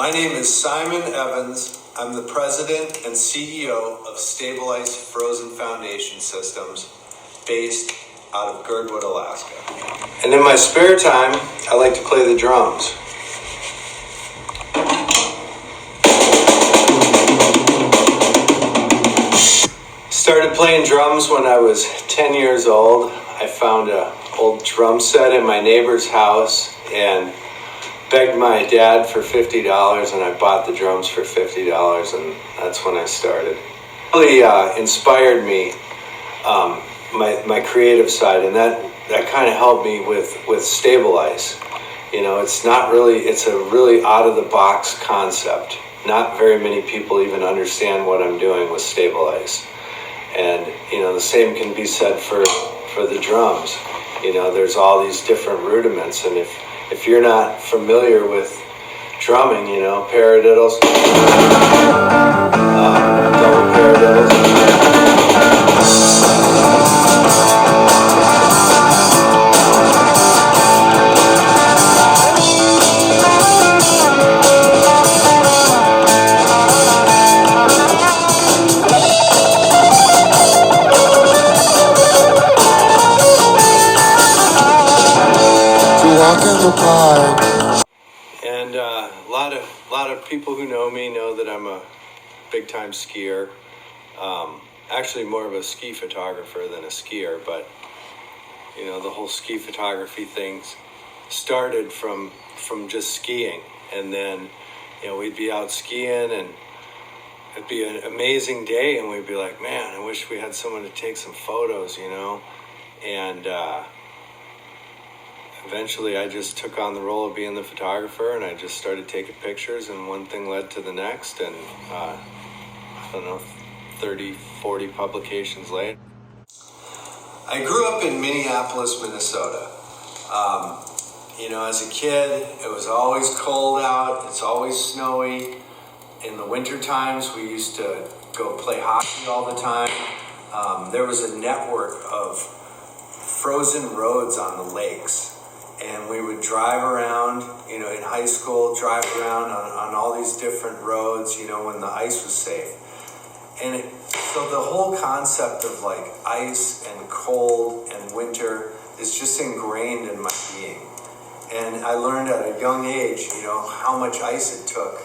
My name is Simon Evans. I'm the president and CEO of Stabilice Frozen Foundation Systems, based out of Girdwood, Alaska. And in my spare time, I like to play the drums. Started playing drums when I was 10 years old. I found an old drum set in my neighbor's house and begged my dad for $50, and I bought the drums for $50, and that's when I started. It really inspired me, my creative side, and that kind of helped me with Stabilize. You know, it's a really out of the box concept. Not very many people even understand what I'm doing with Stabilize. And, you know, the same can be said for the drums. You know, there's all these different rudiments, and if you're not familiar with drumming, you know, paradiddles, double paradiddles. And a lot of people who know me know that I'm a big-time skier. Actually, more of a ski photographer than a skier, but you know, the whole ski photography thing started from just skiing, and then you know, we'd be out skiing and it'd be an amazing day, and we'd be like, man, I wish we had someone to take some photos, you know, and eventually I just took on the role of being the photographer, and I just started taking pictures, and one thing led to the next, and I don't know, 30, 40 publications later. I grew up in Minneapolis, Minnesota. You know, as a kid, it was always cold out, it's always snowy. In the winter times, we used to go play hockey all the time. There was a network of frozen roads on the lakes. And we would drive around, you know, in high school, drive around on all these different roads, you know, when the ice was safe. And so the whole concept of like ice and cold and winter is just ingrained in my being. And I learned at a young age, you know, how much ice it took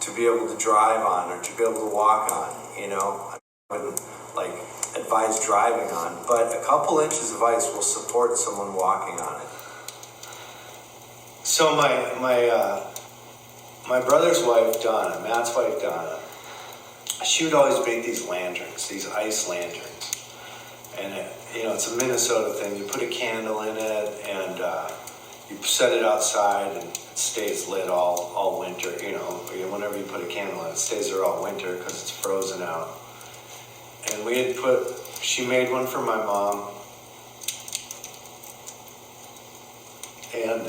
to be able to drive on or to be able to walk on, you know. I wouldn't like advise driving on, but a couple inches of ice will support someone walking on it. So my brother's wife, Donna, Matt's wife, Donna, she would always make these lanterns, these ice lanterns. And you know, it's a Minnesota thing. You put a candle in it, and you set it outside, and it stays lit all winter. You know, whenever you put a candle in, it stays there all winter because it's frozen out. And she made one for my mom, and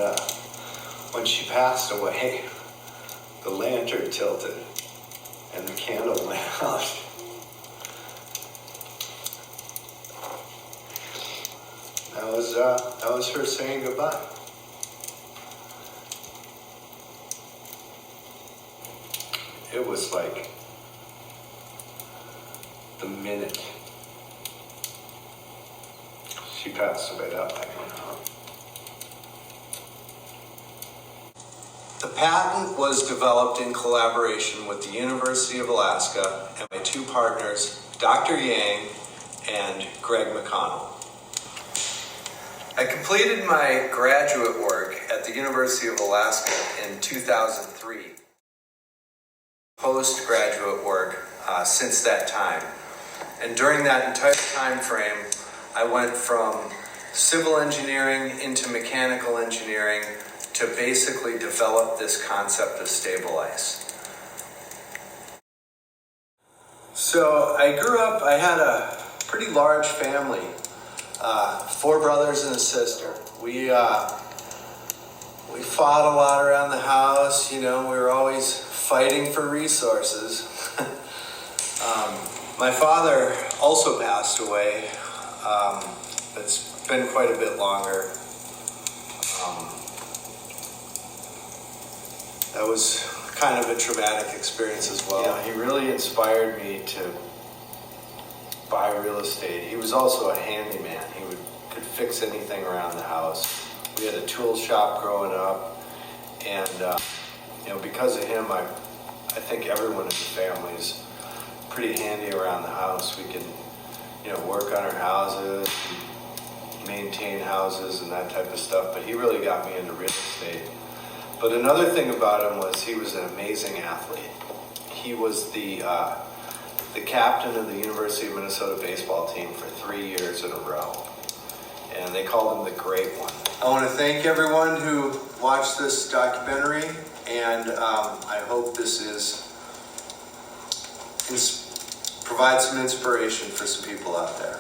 when she passed away, the lantern tilted and the candle went out. That was her saying goodbye. It was like the minute she passed away, that I don't know. The patent was developed in collaboration with the University of Alaska and my two partners, Dr. Yang and Greg McConnell. I completed my graduate work at the University of Alaska in 2003. Postgraduate work since that time. And during that entire time frame, I went from civil engineering into mechanical engineering to basically develop this concept of Stabilize. So I grew up, I had a pretty large family, 4 brothers and a sister. We fought a lot around the house, you know, we were always fighting for resources. My father also passed away. It's been quite a bit longer. That was kind of a traumatic experience as well. Yeah, he really inspired me to buy real estate. He was also a handyman. He could fix anything around the house. We had a tool shop growing up, and because of him, I think everyone in the family is pretty handy around the house. We can, work on our houses, maintain houses, and that type of stuff. But he really got me into real estate. But another thing about him was he was an amazing athlete. He was the captain of the University of Minnesota baseball team for 3 years in a row. And they called him the Great One. I want to thank everyone who watched this documentary, and I hope this provides some inspiration for some people out there.